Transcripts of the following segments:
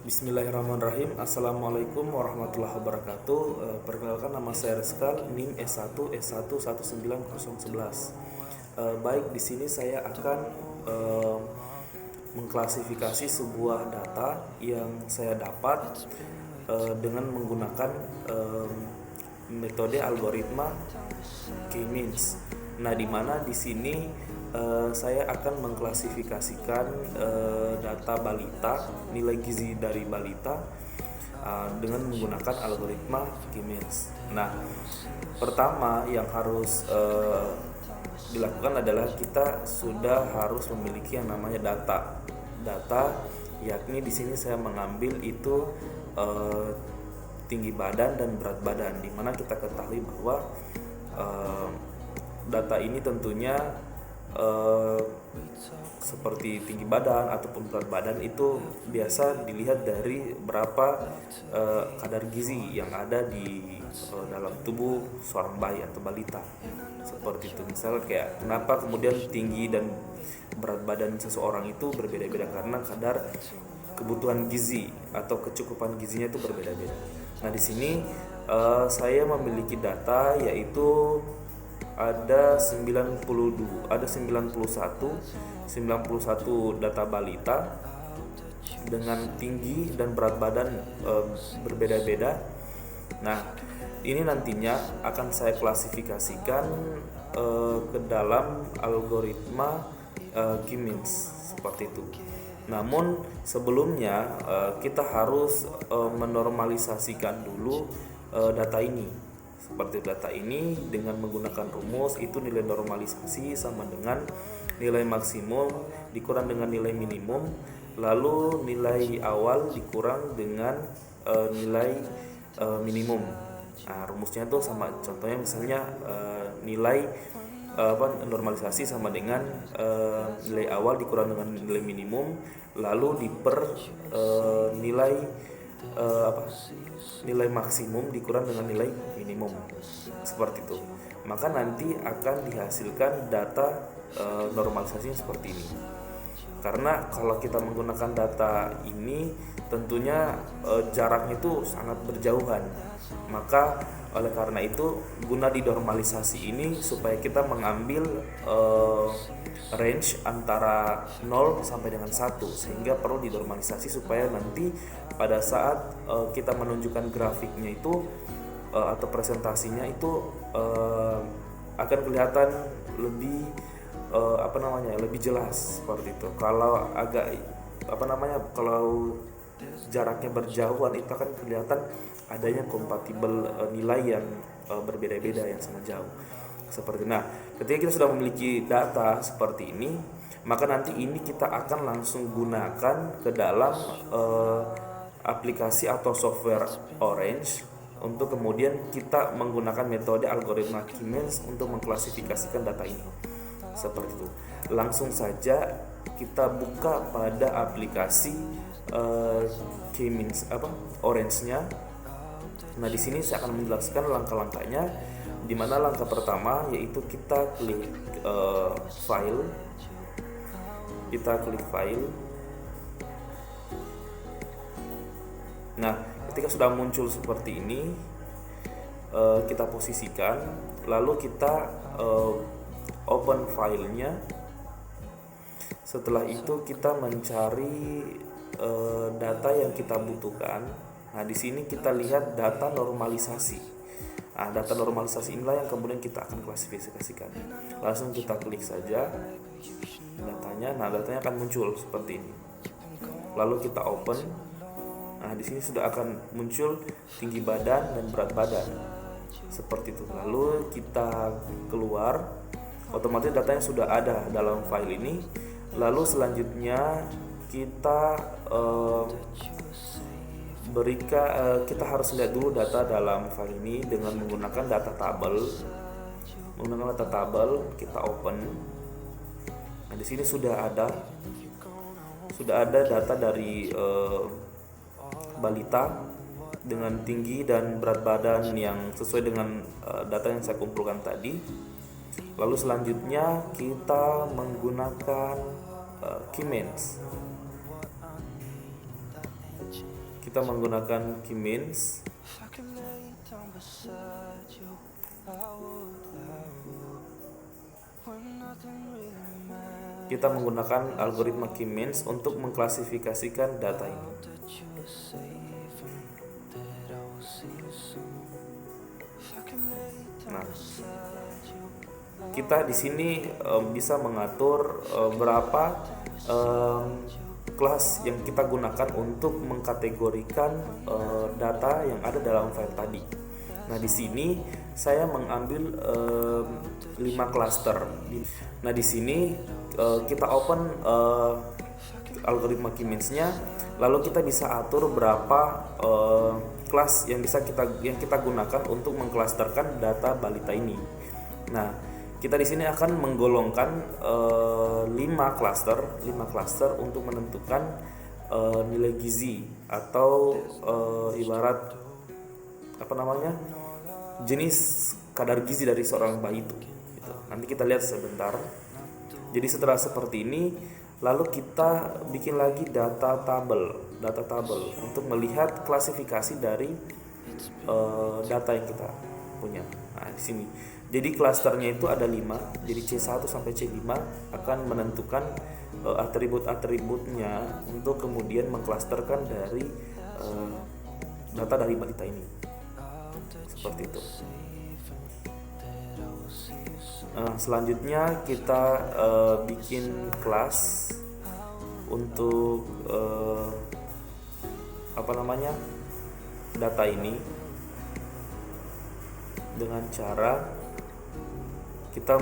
Bismillahirrahmanirrahim. Assalamualaikum warahmatullahi wabarakatuh. Perkenalkan, nama saya Rizkal, NIM S1 S1190111. Baik, di sini saya akan mengklasifikasi sebuah data yang saya dapat dengan menggunakan metode algoritma K-means. Nah, di mana di sini saya akan mengklasifikasikan data balita, nilai gizi dari balita dengan menggunakan algoritma K-means. Nah, pertama yang harus dilakukan adalah kita sudah harus memiliki yang namanya data, yakni di sini saya mengambil itu tinggi badan dan berat badan, di mana kita ketahui bahwa data ini tentunya seperti tinggi badan ataupun berat badan itu biasa dilihat dari berapa kadar gizi yang ada di dalam tubuh seorang bayi atau balita, seperti itu. Misalnya kayak kenapa kemudian tinggi dan berat badan seseorang itu berbeda-beda, karena kadar kebutuhan gizi atau kecukupan gizinya itu berbeda-beda. Nah, di sini saya memiliki data, yaitu ada 91 data balita dengan tinggi dan berat badan berbeda-beda. Nah, ini nantinya akan saya klasifikasikan ke dalam algoritma K-means, seperti itu. Namun sebelumnya kita harus menormalisasikan dulu data ini. Seperti data ini dengan menggunakan rumus, itu nilai normalisasi sama dengan nilai maksimum dikurang dengan nilai minimum, lalu nilai awal dikurang dengan nilai minimum. Nah, rumusnya itu sama, contohnya misalnya nilai normalisasi sama dengan nilai awal dikurang dengan nilai minimum, lalu diper nilai nilai maksimum dikurang dengan nilai minimum, seperti itu. Maka nanti akan dihasilkan data normalisasinya seperti ini. Karena kalau kita menggunakan data ini tentunya jaraknya itu sangat berjauhan. Maka oleh karena itu guna dinormalisasi ini supaya kita mengambil range antara 0 sampai dengan 1, sehingga perlu dinormalisasi supaya nanti pada saat kita menunjukkan grafiknya itu atau presentasinya itu akan kelihatan lebih lebih jelas, seperti itu. Kalau agak kalau jaraknya berjauhan itu akan kelihatan adanya kompatibel nilai yang berbeda-beda yang sangat jauh, seperti. Nah, ketika kita sudah memiliki data seperti ini, maka nanti ini kita akan langsung gunakan ke dalam aplikasi atau software Orange untuk kemudian kita menggunakan metode algoritma K-means untuk mengklasifikasikan data ini, seperti itu. Langsung saja kita buka pada aplikasi K-means Orange-nya. Nah, di sini saya akan menjelaskan langkah-langkahnya, di mana langkah pertama yaitu kita klik file. Nah, ketika sudah muncul seperti ini, kita posisikan, lalu kita open filenya. Setelah itu kita mencari data yang kita butuhkan. Nah, di sini kita lihat data normalisasi. Nah, data normalisasi inilah yang kemudian kita akan klasifikasikan. Langsung kita klik saja datanya. Nah, datanya akan muncul seperti ini. Lalu kita open. Nah, di sini sudah akan muncul tinggi badan dan berat badan, seperti itu. Lalu kita keluar, otomatis datanya sudah ada dalam file ini. Lalu selanjutnya kita kita harus lihat dulu data dalam file ini dengan menggunakan data tabel. Kita open. Nah, di sini sudah ada data dari balita dengan tinggi dan berat badan yang sesuai dengan data yang saya kumpulkan tadi. Lalu selanjutnya kita menggunakan K-means. kita menggunakan key means. Kita menggunakan algoritma key means untuk mengklasifikasikan data ini. Nah, kita di sini bisa mengatur berapa kelas yang kita gunakan untuk mengkategorikan data yang ada dalam file tadi. Nah, di sini saya mengambil 5 klaster. Nah, di sini kita open algoritma key means-nya, lalu kita bisa atur berapa kelas yang kita gunakan untuk mengklasterkan data balita ini. Nah, kita di sini akan menggolongkan 5 klaster untuk menentukan nilai gizi atau ibarat jenis kadar gizi dari seorang bayi itu. Gitu. Nanti kita lihat sebentar. Jadi setelah seperti ini, lalu kita bikin lagi data tabel untuk melihat klasifikasi dari data yang kita punya. Nah, di sini. Jadi klasternya itu ada 5. Jadi C1 sampai C5 akan menentukan atribut-atributnya untuk kemudian mengklasterkan dari data dari balita ini. Seperti itu. Selanjutnya kita bikin kelas untuk data ini dengan cara kita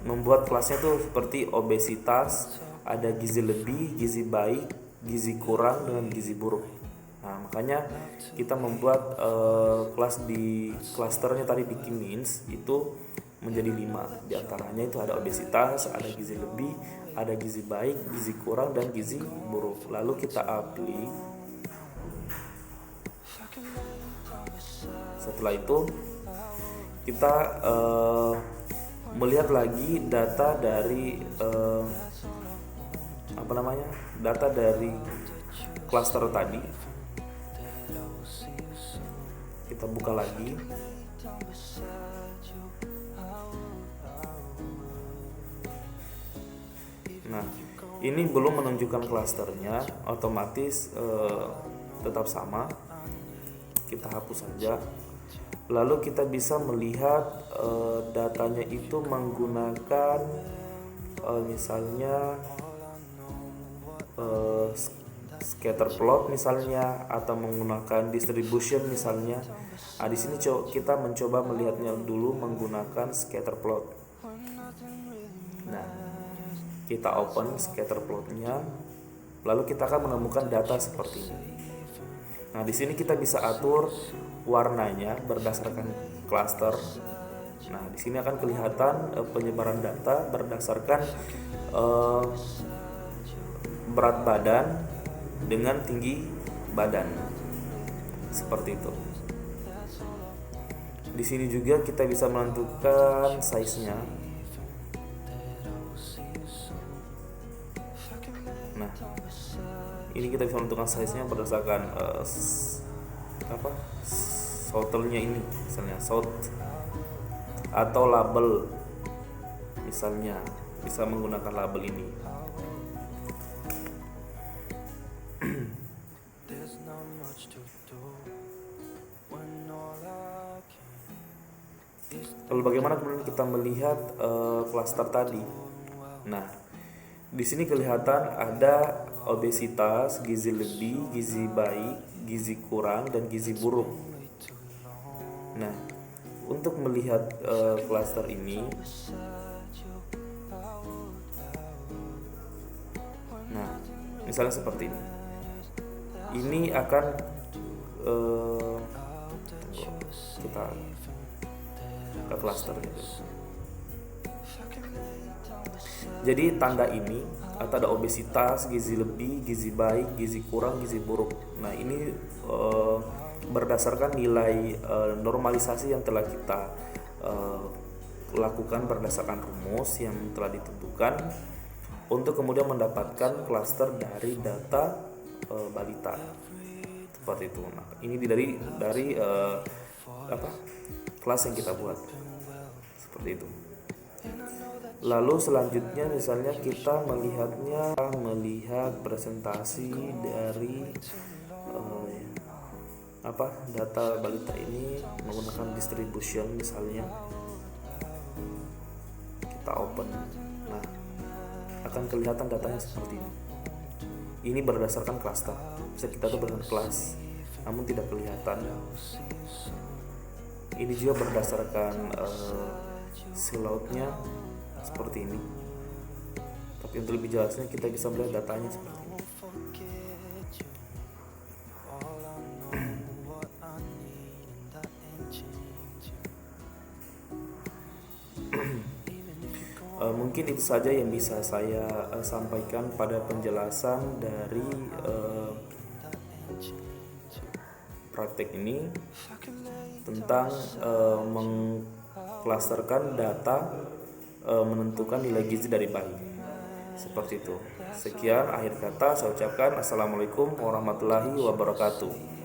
membuat kelasnya tuh seperti obesitas, ada gizi lebih, gizi baik, gizi kurang, dengan gizi buruk. Nah, makanya kita membuat kelas di klasternya tadi di key means itu menjadi 5. Di antaranya itu ada obesitas, ada gizi lebih, ada gizi baik, gizi kurang, dan gizi buruk. Lalu kita apply. Setelah itu kita melihat lagi data dari data dari klaster tadi. Kita buka lagi. Nah, ini belum menunjukkan klasternya, otomatis tetap sama. Kita hapus saja. Lalu kita bisa melihat datanya itu menggunakan misalnya scatter plot misalnya, atau menggunakan distribution misalnya. Di sini kita mencoba melihatnya dulu menggunakan scatter plot. Nah, kita open scatter plotnya, lalu kita akan menemukan data seperti ini. Nah, di sini kita bisa atur warnanya berdasarkan klaster. Nah, di sini akan kelihatan penyebaran data berdasarkan berat badan dengan tinggi badan. Seperti itu. Di sini juga kita bisa menentukan size-nya. Nah, ini kita bisa menentukan size-nya berdasarkan sorternya ini, misalnya sort atau label, misalnya bisa menggunakan label ini. Lalu bagaimana kemudian kita melihat klaster tadi? Nah, di sini kelihatan ada obesitas, gizi lebih, gizi baik, gizi kurang, dan gizi buruk. Nah, untuk melihat klaster ini, nah, misalnya seperti ini. Ini akan kita ke klaster gitu. Jadi tanda ini atau ada obesitas, gizi lebih, gizi baik, gizi kurang, gizi buruk. Nah, ini berdasarkan nilai normalisasi yang telah kita lakukan berdasarkan rumus yang telah ditentukan untuk kemudian mendapatkan klaster dari data balita seperti itu. Nah, ini dari kelas yang kita buat seperti itu. Lalu selanjutnya misalnya kita melihat presentasi dari data balita ini menggunakan distribution misalnya. Kita open. Nah, akan kelihatan datanya seperti ini. Ini berdasarkan klaster. Bisa kita tuh berdasarkan kelas, namun tidak kelihatan. Ini juga berdasarkan silautnya seperti ini. Tapi untuk lebih jelasnya kita bisa melihat datanya seperti ini. Mungkin itu saja yang bisa saya sampaikan pada penjelasan dari praktek ini tentang mengklasterkan data menentukan nilai gizi dari bayi. Seperti itu. Sekian akhir kata saya ucapkan. Assalamualaikum warahmatullahi wabarakatuh.